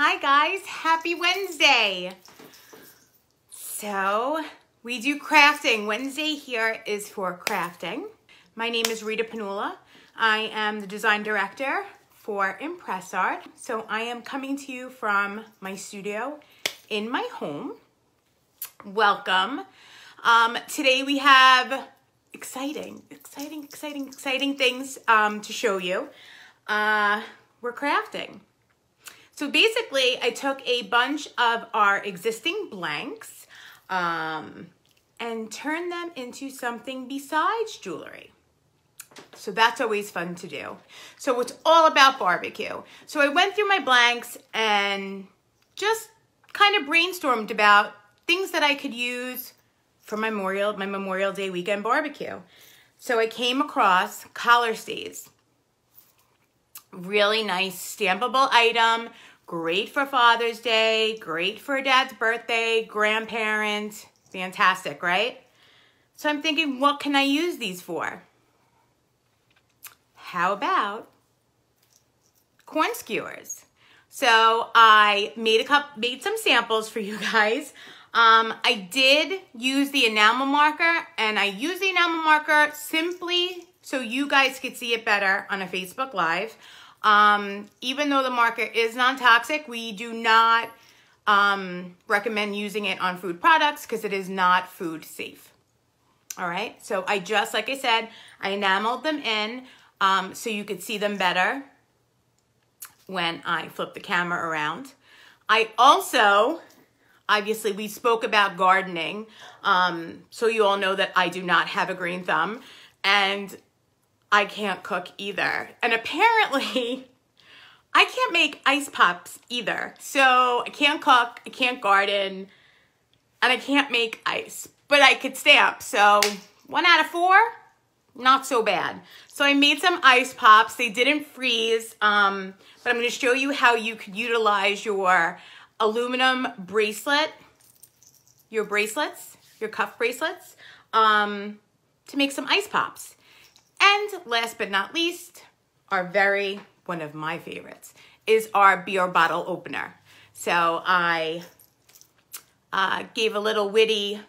Hi guys, happy Wednesday. So we do crafting. Wednesday here is for crafting. My name is Rita Panula. I am the design director for ImpressArt. So I am coming to you from my studio in my home. Welcome. Today we have exciting things to show you. We're crafting. So basically, I took a bunch of our existing blanks and turned them into something besides jewelry. So that's always fun to do. So it's all about barbecue. So I went through my blanks and just kind of brainstormed about things that I could use for my Memorial Day weekend barbecue. So I came across collar stays. Really nice stampable item, great for Father's Day, great for Dad's birthday, grandparents, fantastic, right? So I'm thinking, what can I use these for? How about corn skewers? So I made some samples for you guys. I did use the enamel marker, and I used the enamel marker simply so you guys could see it better on a Facebook Live. Even though the marker is non-toxic, we do not recommend using it on food products because it is not food safe. All right, so I just, like I said, I enameled them in so you could see them better when I flip the camera around. I also, obviously we spoke about gardening, so you all know that I do not have a green thumb, and I can't cook either. And apparently, I can't make ice pops either. So I can't cook, I can't garden, and I can't make ice. But I could stamp, so 1 out of 4, not so bad. So I made some ice pops. They didn't freeze, but I'm gonna show you how you could utilize your aluminum bracelet, your cuff bracelets, to make some ice pops. And last but not least, one of my favorites, is our beer bottle opener. So I gave a little witty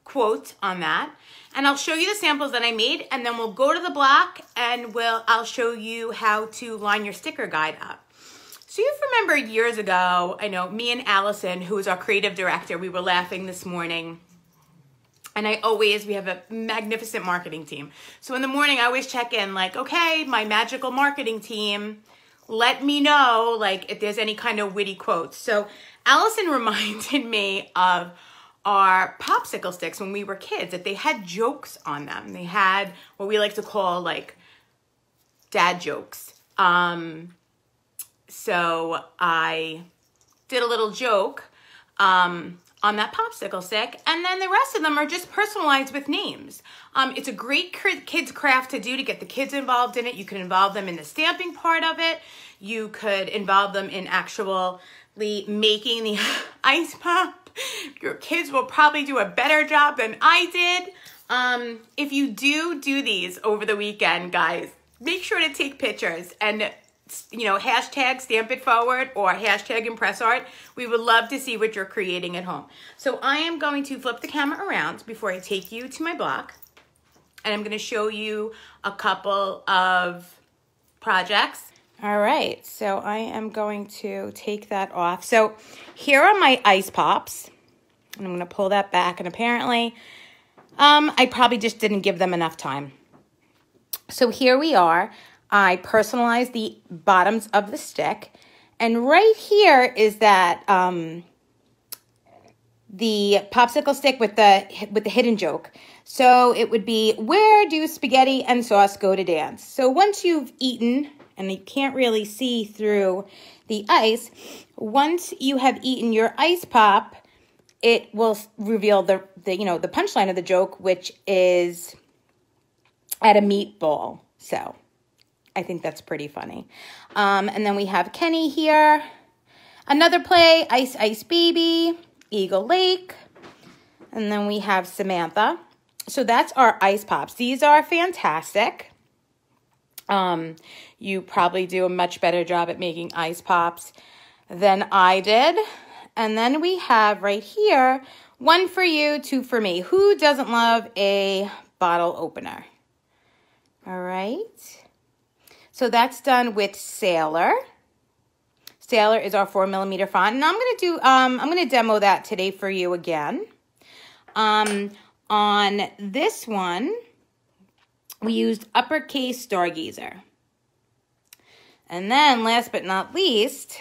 quote on that. And I'll show you the samples that I made, and then we'll go to the block and I'll show you how to line your sticker guide up. So you remember years ago, I know me and Allison, who is our creative director, we were laughing this morning. And we have a magnificent marketing team. So in the morning, I always check in like, okay, my magical marketing team, let me know like if there's any kind of witty quotes. So Allison reminded me of our popsicle sticks when we were kids, that they had jokes on them. They had what we like to call like dad jokes. So I did a little joke, on that popsicle stick, and then the rest of them are just personalized with names. It's a great kids craft to do to get the kids involved in it. You can involve them in the stamping part of it. You could involve them in actually making the ice pop. Your kids will probably do a better job than I did. If you do these over the weekend, guys, make sure to take pictures and hashtag stamp it forward or hashtag ImpressArt. We would love to see what you're creating at home. So I am going to flip the camera around before I take you to my block, and I'm going to show you a couple of projects. All right, so I am going to take that off. So here are my ice pops, and I'm going to pull that back, and apparently I probably just didn't give them enough time. So here we are. I personalized the bottoms of the stick, and right here is that the popsicle stick with the hidden joke. So it would be, where do spaghetti and sauce go to dance? So once you've eaten, and you can't really see through the ice, once you have eaten your ice pop, it will reveal the punchline of the joke, which is at a meatball. So I think that's pretty funny. And then we have Kenny here. Another play, Ice Ice Baby, Eagle Lake. And then we have Samantha. So that's our ice pops. These are fantastic. You probably do a much better job at making ice pops than I did. And then we have right here, 1 for you, 2 for me. Who doesn't love a bottle opener? All right. So that's done with Sailor. Sailor is our 4mm font, and I'm gonna demo that today for you again. On this one, we used uppercase Stargazer. And then last but not least,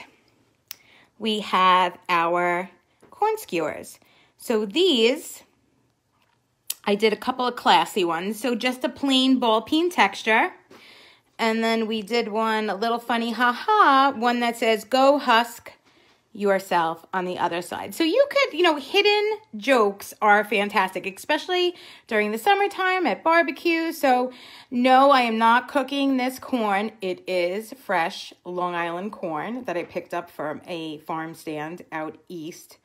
we have our corn skewers. So these, I did a couple of classy ones. So just a plain ball peen texture. And then we did one, a little funny haha, one that says, go husk yourself on the other side. So you could, hidden jokes are fantastic, especially during the summertime at barbecue. So no, I am not cooking this corn. It is fresh Long Island corn that I picked up from a farm stand out east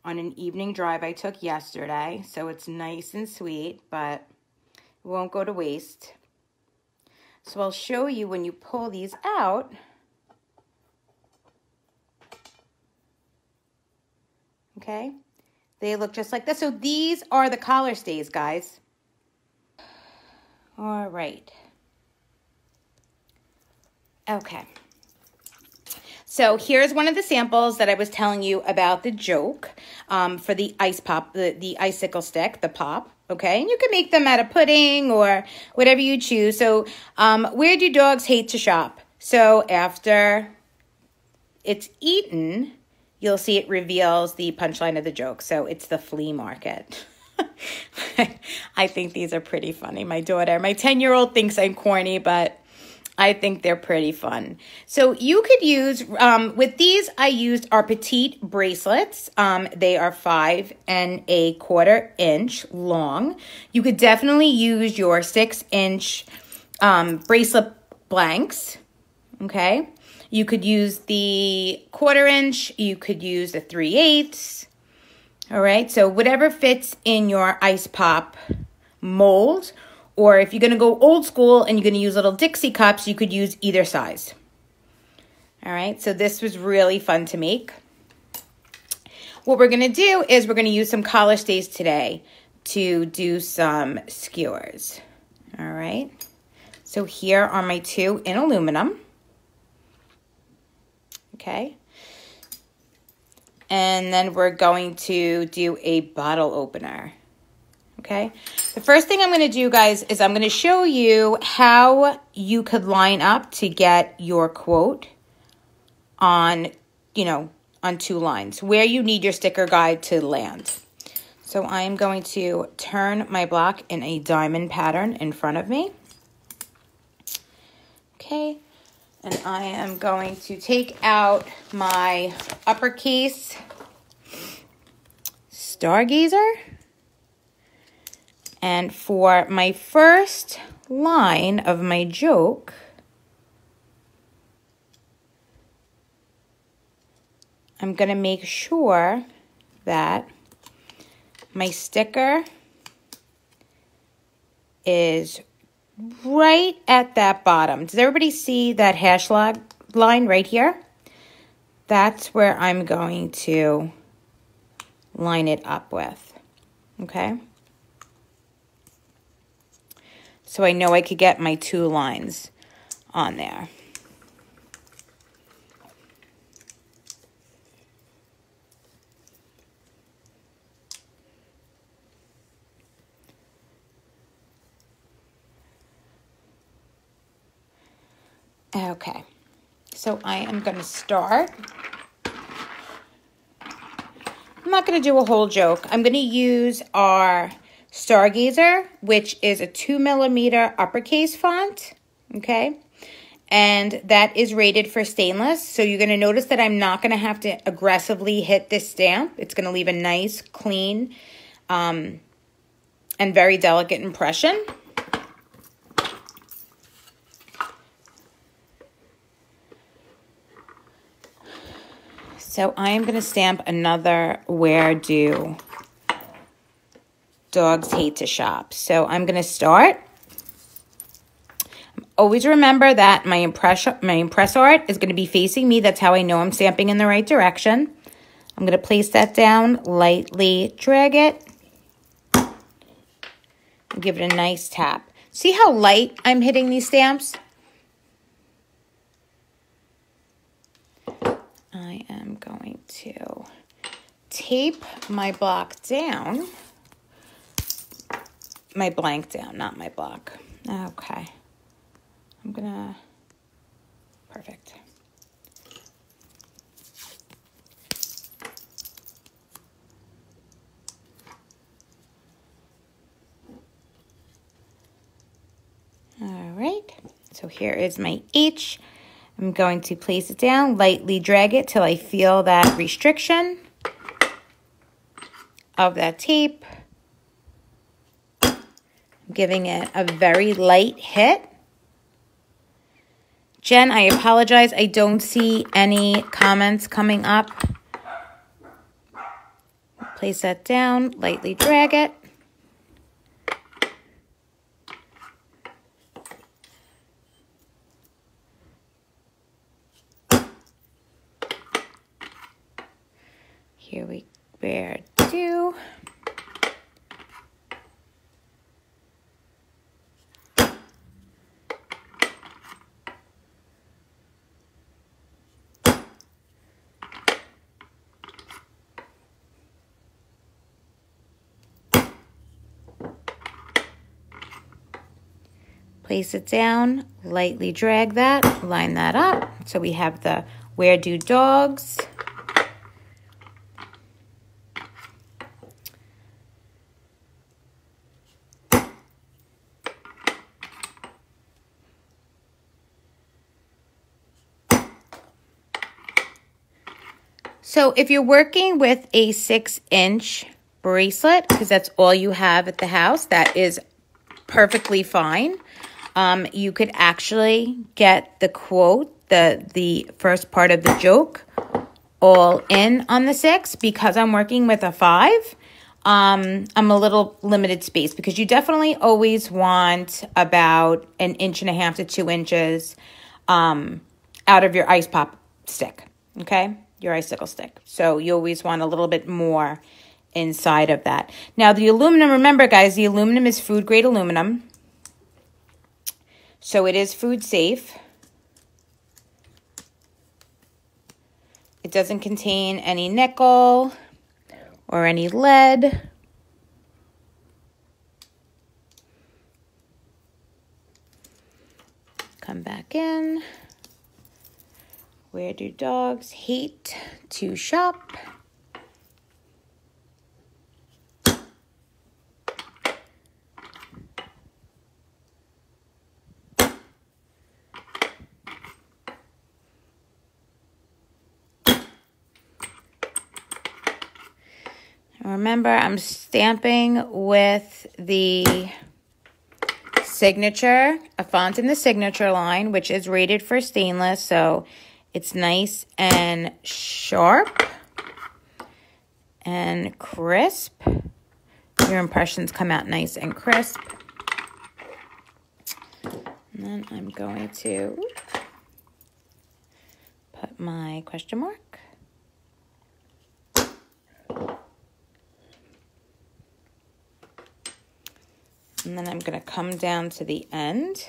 on an evening drive I took yesterday. So it's nice and sweet, but it won't go to waste. So I'll show you when you pull these out. Okay, they look just like this. So these are the collar stays, guys. All right. Okay. So here's one of the samples that I was telling you about the joke for the ice pop, the icicle stick, the pop. Okay, and you can make them out of pudding or whatever you choose. So where do dogs hate to shop? So after it's eaten, you'll see it reveals the punchline of the joke. So it's the flea market. I think these are pretty funny. My 10-year-old thinks I'm corny, but I think they're pretty fun. So you could use, with these, I used our petite bracelets. They are 5 1/4 inch long. You could definitely use your 6-inch bracelet blanks, okay? You could use the 1/4 inch. You could use the 3/8. All right, so whatever fits in your ice pop mold. Or if you're going to go old school and you're going to use little Dixie cups, you could use either size. All right, so this was really fun to make. What we're going to do is we're going to use some collar stays today to do some skewers. All right, so here are my 2 in aluminum. Okay. And then we're going to do a bottle opener. Okay, the first thing I'm going to do, guys, is I'm going to show you how you could line up to get your quote on, on 2 lines, where you need your sticker guide to land. So I'm going to turn my block in a diamond pattern in front of me. Okay, and I am going to take out my uppercase Stargazer. And for my first line of my joke, I'm going to make sure that my sticker is right at that bottom. Does everybody see that hash line right here? That's where I'm going to line it up with, okay? So I know I could get my 2 lines on there. Okay, so I am going to start. I'm not going to do a whole joke. I'm going to use our Stargazer, which is a 2mm uppercase font, okay? And that is rated for stainless. So you're going to notice that I'm not going to have to aggressively hit this stamp. It's going to leave a nice, clean, and very delicate impression. So I am going to stamp another where do dogs hate to shop. So I'm going to start. I'm always remember that my ImpressArt is going to be facing me. That's how I know I'm stamping in the right direction. I'm going to place that down, lightly drag it, and give it a nice tap. See how light I'm hitting these stamps? I am going to tape my block down. My blank down, not my block. Okay. I'm gonna, perfect. All right, so here is my H. I'm going to place it down, lightly drag it till I feel that restriction of that tape. I'm giving it a very light hit. Jen, I apologize. I don't see any comments coming up. Place that down, lightly drag it. Here we do. Place it down, lightly drag that, line that up. So we have the Where Do Dogs? So if you're working with a 6-inch bracelet, because that's all you have at the house, that is perfectly fine. You could actually get the quote, the first part of the joke, all in on the 6. Because I'm working with a 5, I'm a little limited space, because you definitely always want about 1.5 to 2 inches out of your ice pop stick, okay? Your icicle stick. So you always want a little bit more inside of that. Now the aluminum, remember guys, the aluminum is food grade aluminum. So it is food safe. It doesn't contain any nickel or any lead. Come back in. Where do dogs hate to shop? Remember, I'm stamping with the signature, a font in the signature line, which is rated for stainless, so it's nice and sharp and crisp. Your impressions come out nice and crisp. And then I'm going to put my question mark. And then I'm going to come down to the end.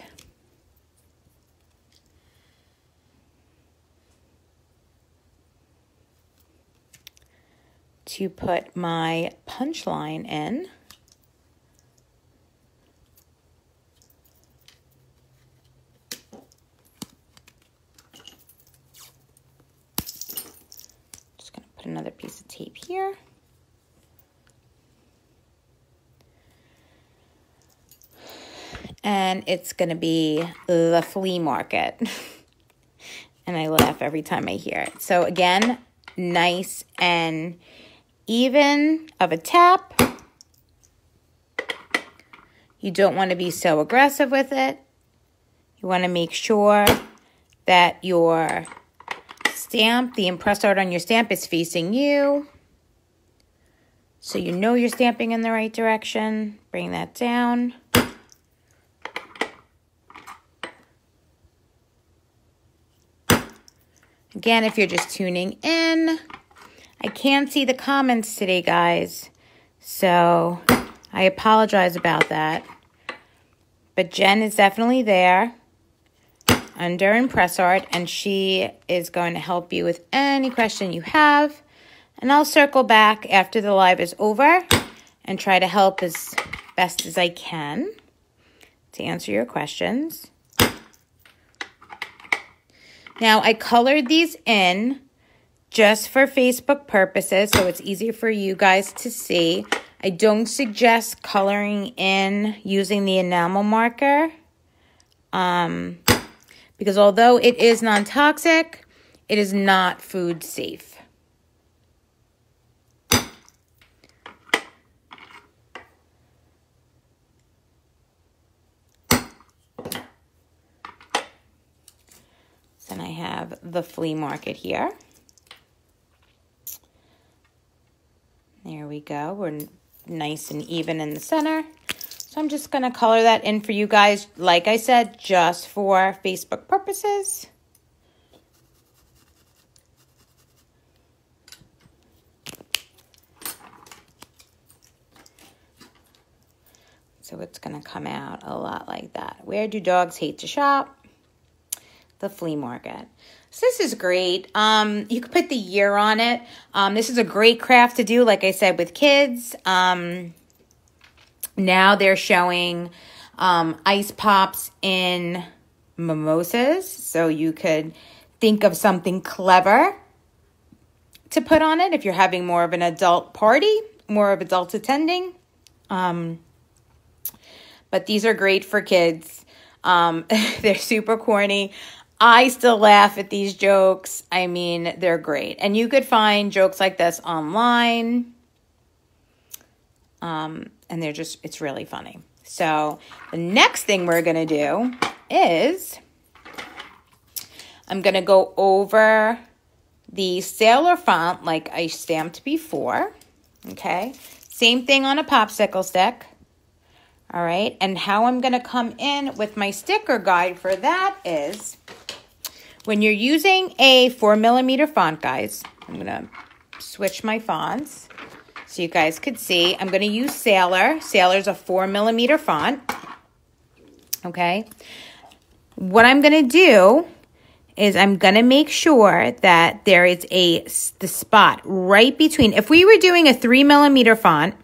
To put my punch line in. Just going to put another piece of tape here. And it's going to be the flea market. And I laugh every time I hear it. So again, nice and even of a tap. You don't want to be so aggressive with it. You want to make sure that your stamp, the ImpressArt on your stamp, is facing you. So you know you're stamping in the right direction. Bring that down. Again, if you're just tuning in, I can't see the comments today, guys. So I apologize about that. But Jen is definitely there under ImpressArt, and she is going to help you with any question you have. And I'll circle back after the live is over and try to help as best as I can to answer your questions. Now, I colored these in just for Facebook purposes, so it's easier for you guys to see. I don't suggest coloring in using the enamel marker because although it is non-toxic, it is not food safe. Then I have the flea market here. There we go. We're nice and even in the center. So I'm just going to color that in for you guys, like I said, just for Facebook purposes. So it's going to come out a lot like that. Where do dogs hate to shop? The flea market. So this is great. You could put the year on it. This is a great craft to do, like I said, with kids. Now they're showing ice pops in mimosas. So you could think of something clever to put on it if you're having more of an adult party, more of adults attending. But these are great for kids. They're super corny. I still laugh at these jokes. I mean, they're great. And you could find jokes like this online. And they're just, it's really funny. So the next thing we're going to do is I'm going to go over the Sailor font like I stamped before. Okay. Same thing on a popsicle stick. All right. And how I'm going to come in with my sticker guide for that is when you're using a 4mm font, guys, I'm going to switch my fonts so you guys could see. I'm going to use Sailor. Sailor's a 4mm font. Okay. What I'm going to do is I'm going to make sure that there is the spot right between. If we were doing a 3mm font,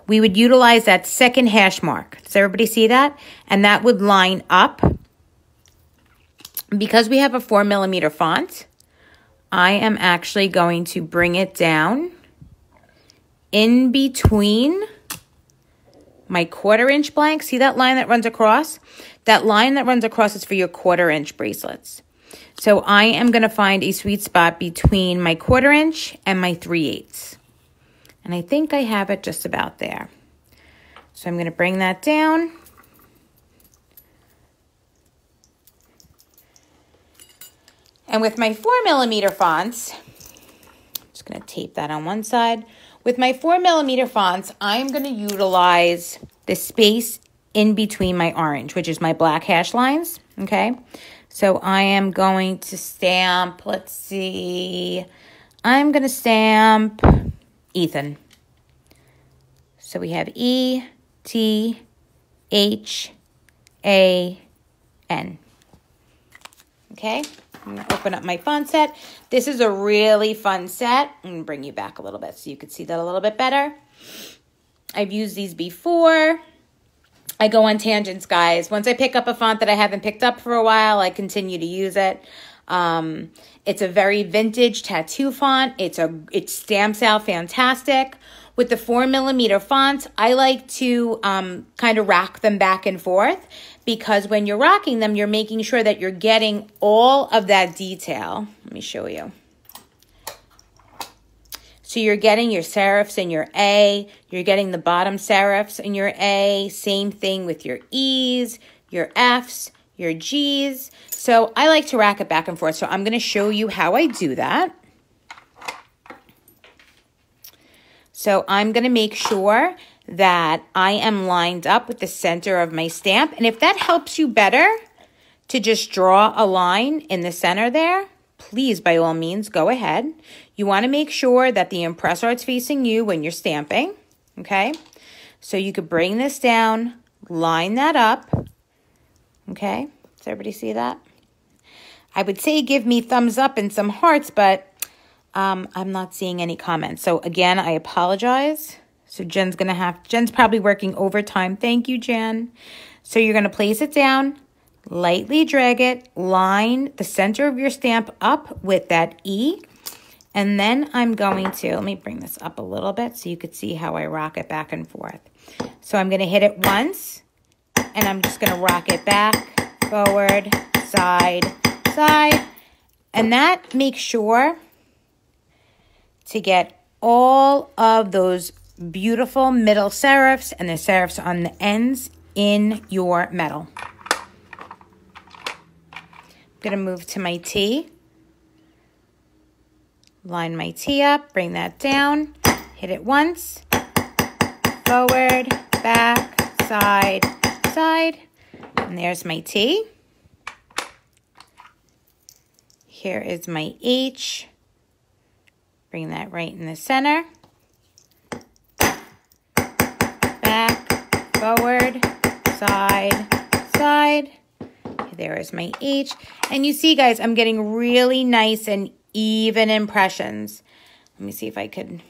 we would utilize that second hash mark. Does everybody see that? And that would line up. Because we have a 4mm font, I am actually going to bring it down in between my 1/4" blank. See that line that runs across? That line that runs across is for your 1/4" bracelets. So I am going to find a sweet spot between my 1/4" and my 3/8. And I think I have it just about there. So I'm going to bring that down. And with my 4mm fonts, I'm just going to tape that on one side. With my 4mm fonts, I'm going to utilize the space in between my orange, which is my black hash lines, okay? So I am going to stamp, let's see, I'm going to stamp Ethan. So we have E-T-H-A-N. Okay, I'm going to open up my font set. This is a really fun set. I'm going to bring you back a little bit so you can see that a little bit better. I've used these before. I go on tangents, guys. Once I pick up a font that I haven't picked up for a while, I continue to use it. It's a very vintage tattoo font. It stamps out fantastic. With the 4mm fonts, I like to kind of rack them back and forth because when you're rocking them, you're making sure that you're getting all of that detail. Let me show you. So you're getting your serifs in your A, you're getting the bottom serifs in your A, same thing with your E's, your F's, your G's. So I like to rack it back and forth. So I'm going to show you how I do that. So I'm going to make sure that I am lined up with the center of my stamp. And if that helps you better to just draw a line in the center there, please, by all means, go ahead. You want to make sure that the ImpressArt's facing you when you're stamping, okay? So you could bring this down, line that up, okay? Does everybody see that? I would say give me thumbs up and some hearts, but I'm not seeing any comments. So again, I apologize. So Jen's probably working overtime. Thank you, Jen. So you're going to place it down, lightly drag it, line the center of your stamp up with that E. And then I'm going to, let me bring this up a little bit so you could see how I rock it back and forth. So I'm going to hit it once, and I'm just going to rock it back, forward, side, side. And that makes sure to get all of those beautiful middle serifs and the serifs on the ends in your metal. I'm going to move to my T. Line my T up, bring that down, hit it once, forward, back, side, side, and there's my T. Here is my H. Bring that right in the center. Back, forward, side, side. There is my H. And you see, guys, I'm getting really nice and even impressions. Let me see if I could.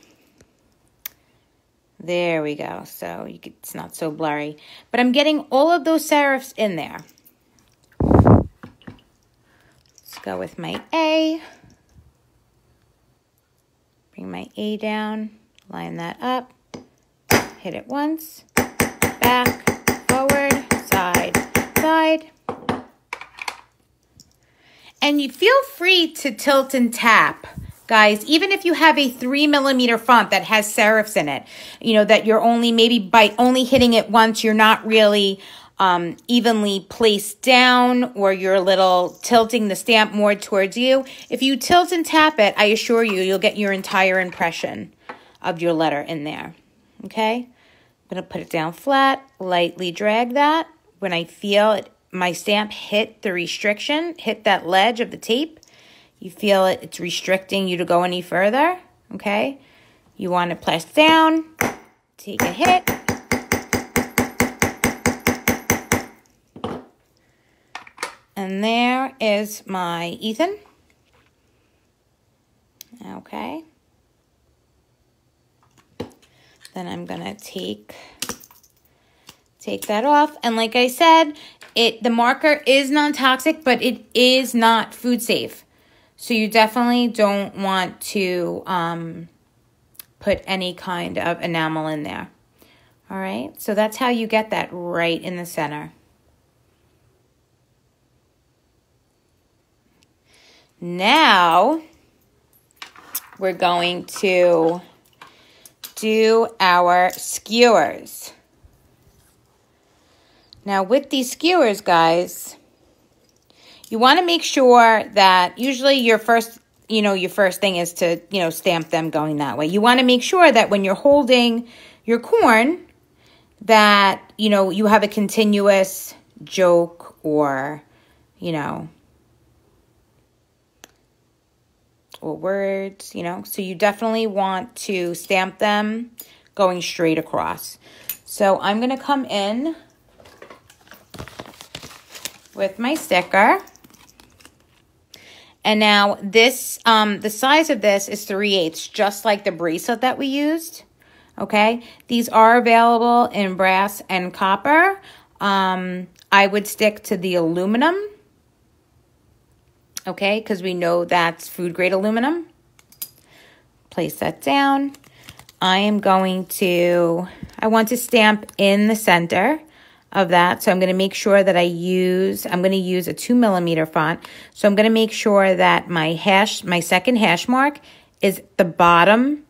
There we go. So it's not so blurry. But I'm getting all of those serifs in there. Let's go with my A. Bring my A down. Line that up. Hit it once. Back, forward, side, side. And you feel free to tilt and tap, guys, even if you have a 3mm font that has serifs in it, you know, that you're only, maybe by only hitting it once, you're not really evenly placed down, or you're a little tilting the stamp more towards you. If you tilt and tap it, I assure you, you'll get your entire impression of your letter in there, okay? I'm going to put it down flat, lightly drag that. When I feel it, my stamp hit the restriction, hit that ledge of the tape, you feel it's restricting you to go any further, okay? You want to press down, take a hit. And there is my Ethan. Okay. Then I'm going to take that off. And like I said, the marker is non-toxic, but it is not food safe. So you definitely don't want to put any kind of enamel in there. All right, so that's how you get that right in the center. Now we're going to do our skewers. Now with these skewers, guys, you want to make sure that usually your first thing is to, stamp them going that way. You want to make sure that when you're holding your corn that, you have a continuous joke or, or words, So you definitely want to stamp them going straight across. So I'm going to come in with my sticker. And now this, the size of this is 3/8, just like the bracelet that we used. Okay. These are available in brass and copper. I would stick to the aluminum. Okay, because we know that's food grade aluminum. Place that down. I want to stamp in the center of that. So I'm going to make sure that I'm going to use a 2mm font. So I'm going to make sure that my second hash mark is the bottom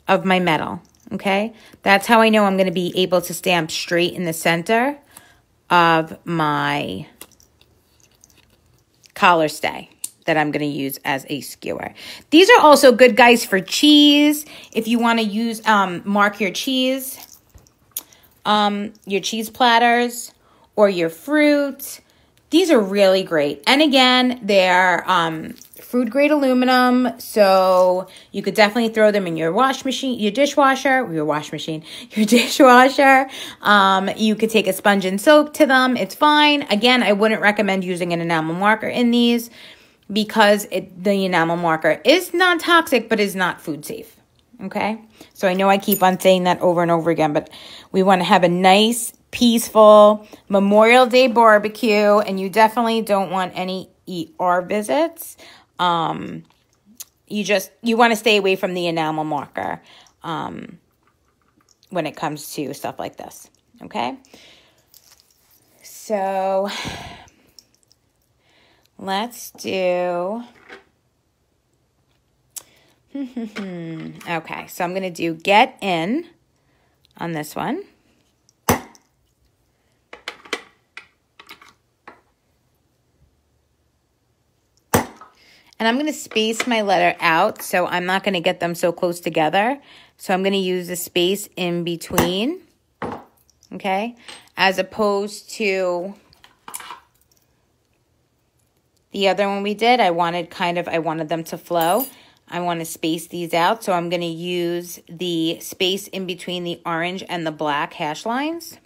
of my metal. Okay, that's how I know I'm going to be able to stamp straight in the center of my collar stay that I'm going to use as a skewer. These are also good, guys, for cheese. If you want to use, mark your cheese platters or your fruit. These are really great. And again, they're food grade aluminum, so you could definitely throw them in your wash machine, your dishwasher. You could take a sponge and soap to them. It's fine. Again, I wouldn't recommend using an enamel marker in these because the enamel marker is non-toxic but is not food safe. Okay? So I know I keep on saying that over and over again, but we want to have a nice, peaceful Memorial Day barbecue, and you definitely don't want any ER visits. You want to stay away from the enamel marker when it comes to stuff like this. Okay? So let's do... Okay, so I'm going to do get in on this one. And I'm going to space my letter out, so I'm not going to get them so close together. So I'm going to use the space in between, okay? As opposed to the other one we did, I wanted them to flow. I want to space these out, so I'm going to use the space in between the orange and the black hash lines.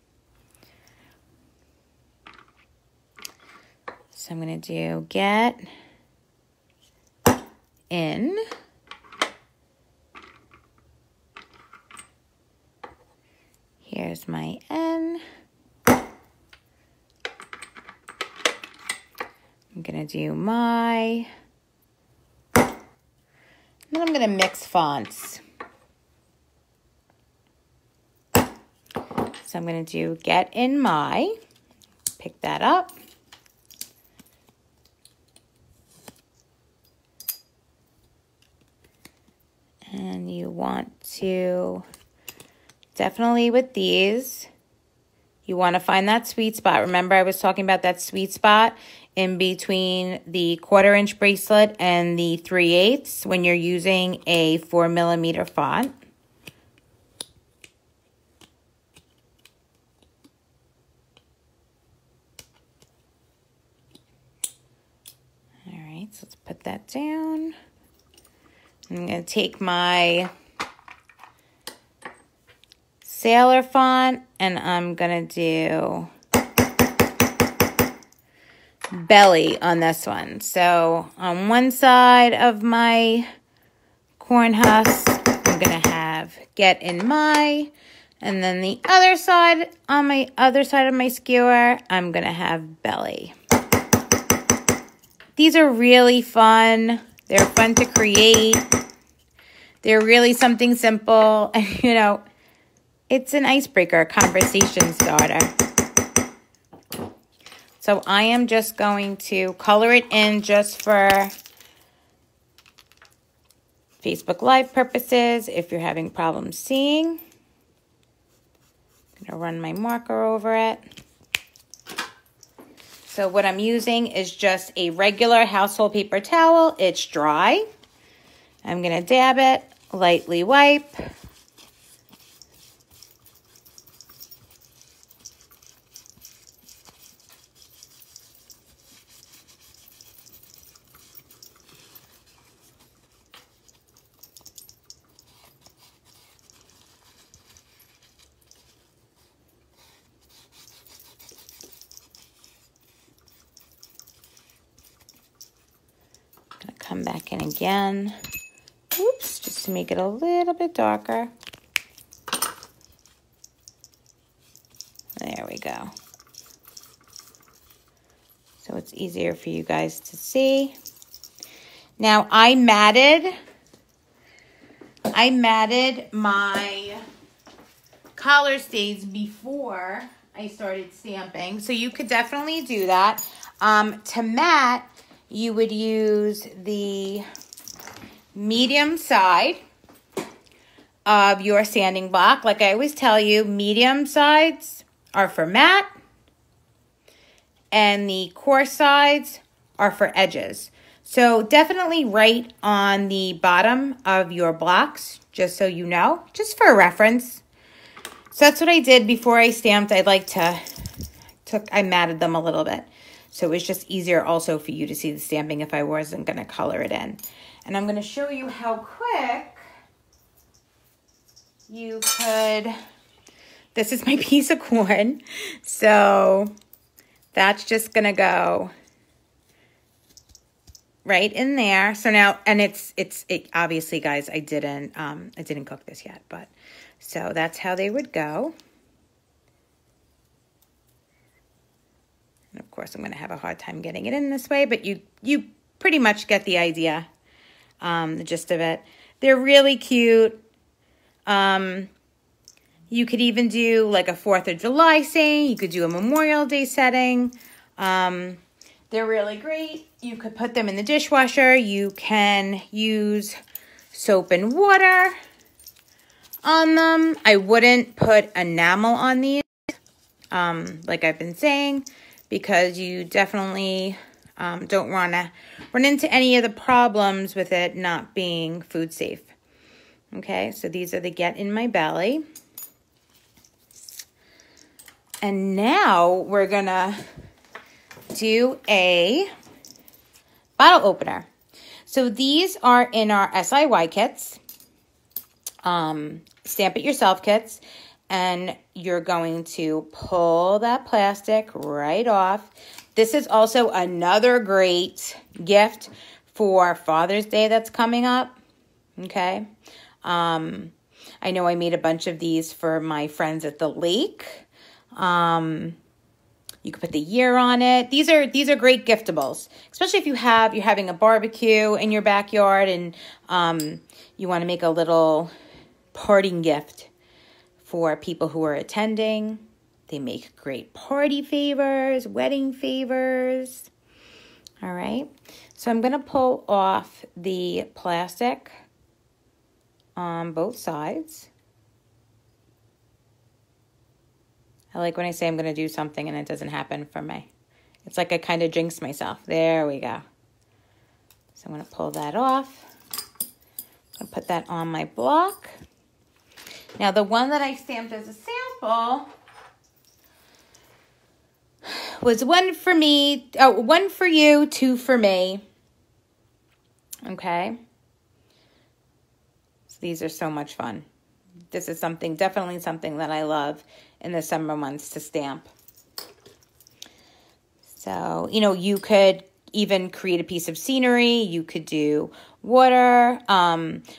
So I'm going to do get in. Here's my N. I'm going to do my... Then I'm going to mix fonts. So I'm going to do get in my, pick that up. And you want to, definitely with these, you want to find that sweet spot. Remember I was talking about that sweet spot in between the 1/4 inch bracelet and the 3/8 when you're using a 4mm font. All right, so let's put that down. I'm going to take my sailor font and I'm going to do belly on this one. So on one side of my corn husk, I'm going to have get in my, and then the other side, on my other side of my skewer, I'm going to have belly. These are really fun. They're fun to create. They're really something simple. And, you know, it's an icebreaker, a conversation starter. So I am just going to color it in just for Facebook Live purposes. If you're having problems seeing, I'm going to run my marker over it. So what I'm using is just a regular household paper towel. It's dry. I'm going to dab it, lightly wipe. Come back in again. Oops, just to make it a little bit darker. There we go. So it's easier for you guys to see. Now I matted my collar stays before I started stamping. So you could definitely do that. To mat, you would use the medium side of your sanding block. Like I always tell you, medium sides are for matte and the coarse sides are for edges. So definitely write on the bottom of your blocks, just so you know, just for reference. So that's what I did before I stamped. I'd like to I matted them a little bit. So it was just easier also for you to see the stamping if I wasn't going to color it in. And I'm going to show you how quick you could, this is my piece of corn. So that's just going to go right in there. So now, and it obviously, guys, I didn't cook this yet, but so that's how they would go. And of course, I'm going to have a hard time getting it in this way, but you pretty much get the idea, the gist of it. They're really cute. You could even do like a 4th of July setting. You could do a Memorial Day setting. They're really great. You could put them in the dishwasher. You can use soap and water on them. I wouldn't put enamel on these, like I've been saying, because you definitely don't want to run into any of the problems with it not being food safe. Okay, so these are the Get in My Belly. And now we're going to do a bottle opener. So these are in our SIY kits, Stamp It Yourself kits. And you're going to pull that plastic right off. This is also another great gift for Father's Day that's coming up. Okay. I know I made a bunch of these for my friends at the lake. You could put the year on it. These are great giftables, especially if you're having a barbecue in your backyard and you want to make a little parting gift for people who are attending. They make great party favors, wedding favors. All right. So I'm going to pull off the plastic on both sides. I like when I say I'm going to do something and it doesn't happen for me. It's like I kind of jinx myself. There we go. So I'm going to pull that off. I'm going to put that on my block. Now, the one that I stamped as a sample was 1 for me, 1 for you, 2 for me. Okay. So these are so much fun. This is definitely something that I love in the summer months to stamp. So, you could even create a piece of scenery. You could do water.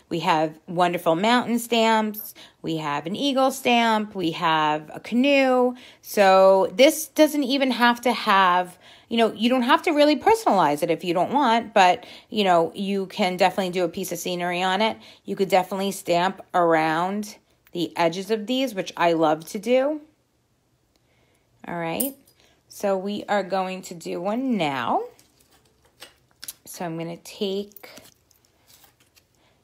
We have wonderful mountain stamps. We have an eagle stamp. We have a canoe. So this doesn't even have to have, you don't have to really personalize it if you don't want, but, you can definitely do a piece of scenery on it. You could definitely stamp around the edges of these, which I love to do. All right. So we are going to do one now. So I'm going to take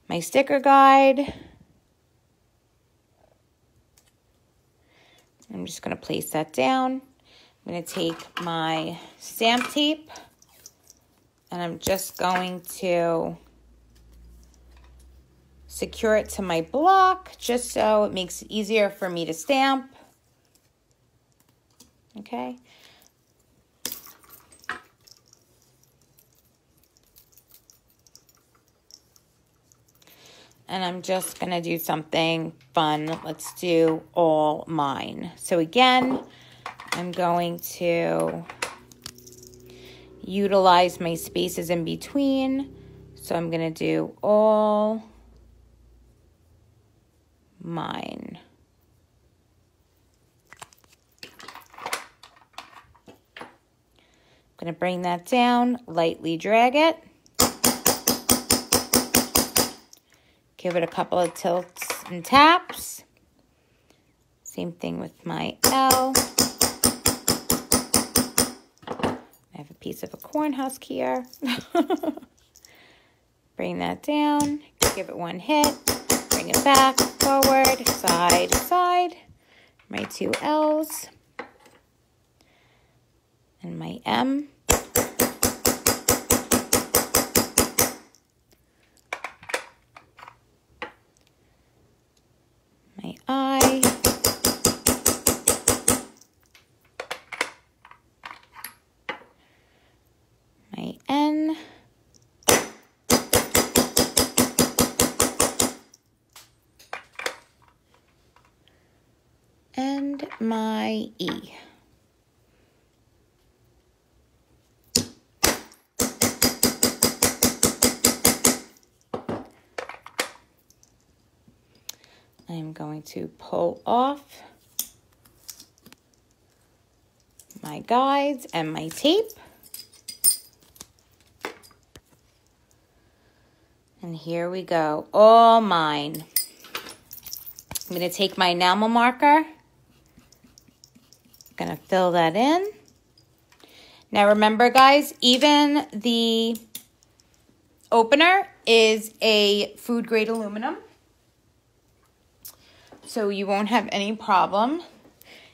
my sticker guide. I'm just going to place that down. I'm going to take my stamp tape and I'm just going to secure it to my block just so it makes it easier for me to stamp. Okay. And I'm just going to do something fun. Let's do all mine. So again, I'm going to utilize my spaces in between. So I'm going to do all mine. I'm going to bring that down, lightly drag it. Give it a couple of tilts and taps. Same thing with my L. I have a piece of a corn husk here. Bring that down. Give it one hit. Bring it back, forward, side, side. My 2 L's. And my M. My I, and my E. I'm going to pull off my guides and my tape. And here we go, all mine. I'm going to take my enamel marker. I'm going to fill that in. Now remember, guys, even the opener is a food grade aluminum, so you won't have any problem.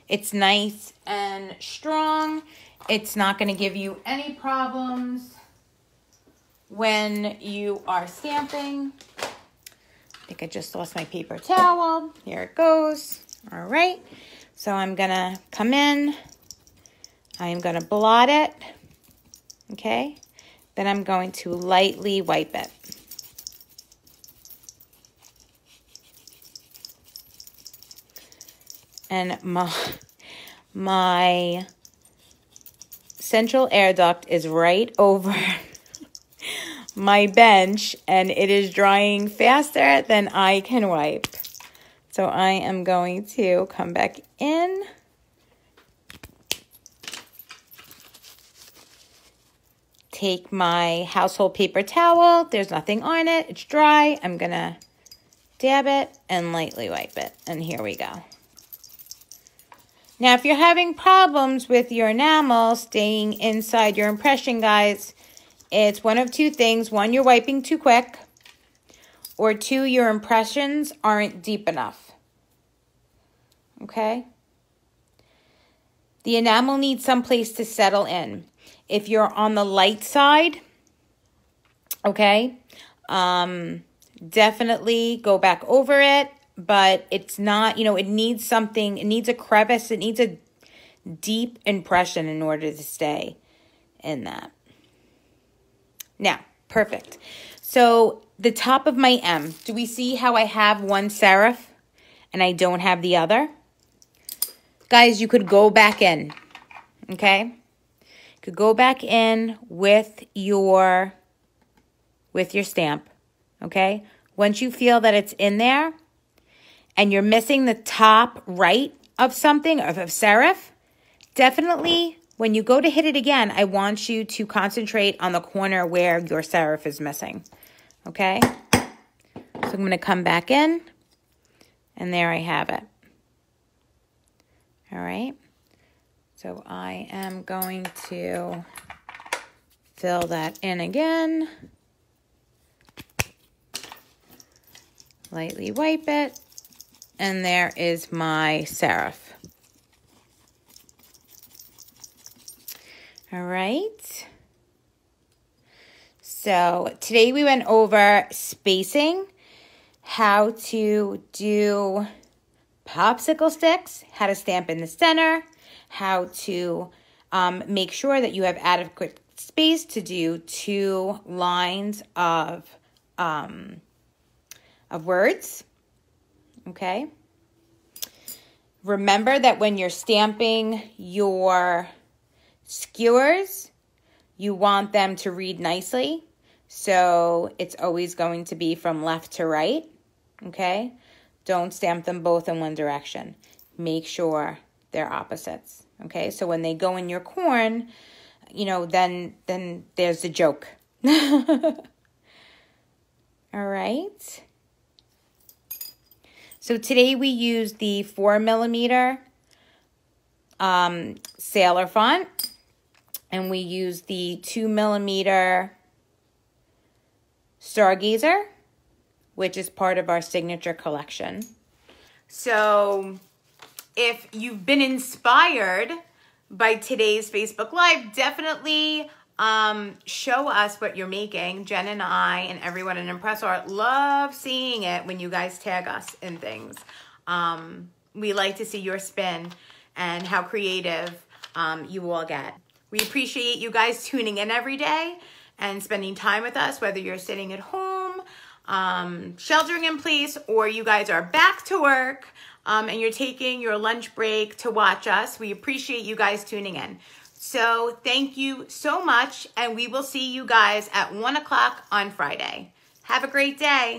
It's nice and strong. It's not going to give you any problems when you are stamping. I think I just lost my paper towel. Here it goes. All right. So I'm going to come in. I'm going to blot it. Okay. Then I'm going to lightly wipe it. And my central air duct is right over my bench, and it is drying faster than I can wipe. So I am going to come back in. Take my household paper towel. There's nothing on it. It's dry. I'm going to dab it and lightly wipe it. And here we go. Now, if you're having problems with your enamel staying inside your impression, guys, it's one of two things. One, you're wiping too quick, or two, your impressions aren't deep enough. Okay? The enamel needs some place to settle in. If you're on the light side, okay, definitely go back over it. But it's not, it needs something, it needs a crevice, it needs a deep impression in order to stay in that. Now, perfect. So the top of my M, do we see how I have one serif and I don't have the other? Guys, you could go back in, okay? You could go back in with your stamp, okay? Once you feel that it's in there, and you're missing the top right of something, of a serif, definitely when you go to hit it again, I want you to concentrate on the corner where your serif is missing, okay? So I'm going to come back in, and there I have it. All right? So I am going to fill that in again. Lightly wipe it. And there is my serif. All right. So today we went over spacing, how to do popsicle sticks, how to stamp in the center, how to make sure that you have adequate space to do 2 lines of words. Okay. Remember that when you're stamping your skewers, you want them to read nicely. So it's always going to be from left to right. Okay. Don't stamp them both in one direction. Make sure they're opposites. Okay. So when they go in your corn, then there's the joke. All right. So today we use the 4mm sailor font, and we use the 2mm stargazer, which is part of our signature collection. So if you've been inspired by today's Facebook Live, definitely show us what you're making. Jen and I and everyone in ImpressArt love seeing it when you guys tag us in things. We like to see your spin and how creative you all get. We appreciate you guys tuning in every day and spending time with us, whether you're sitting at home, sheltering in place, or you guys are back to work and you're taking your lunch break to watch us. We appreciate you guys tuning in. So thank you so much, and we will see you guys at 1 o'clock on Friday. Have a great day.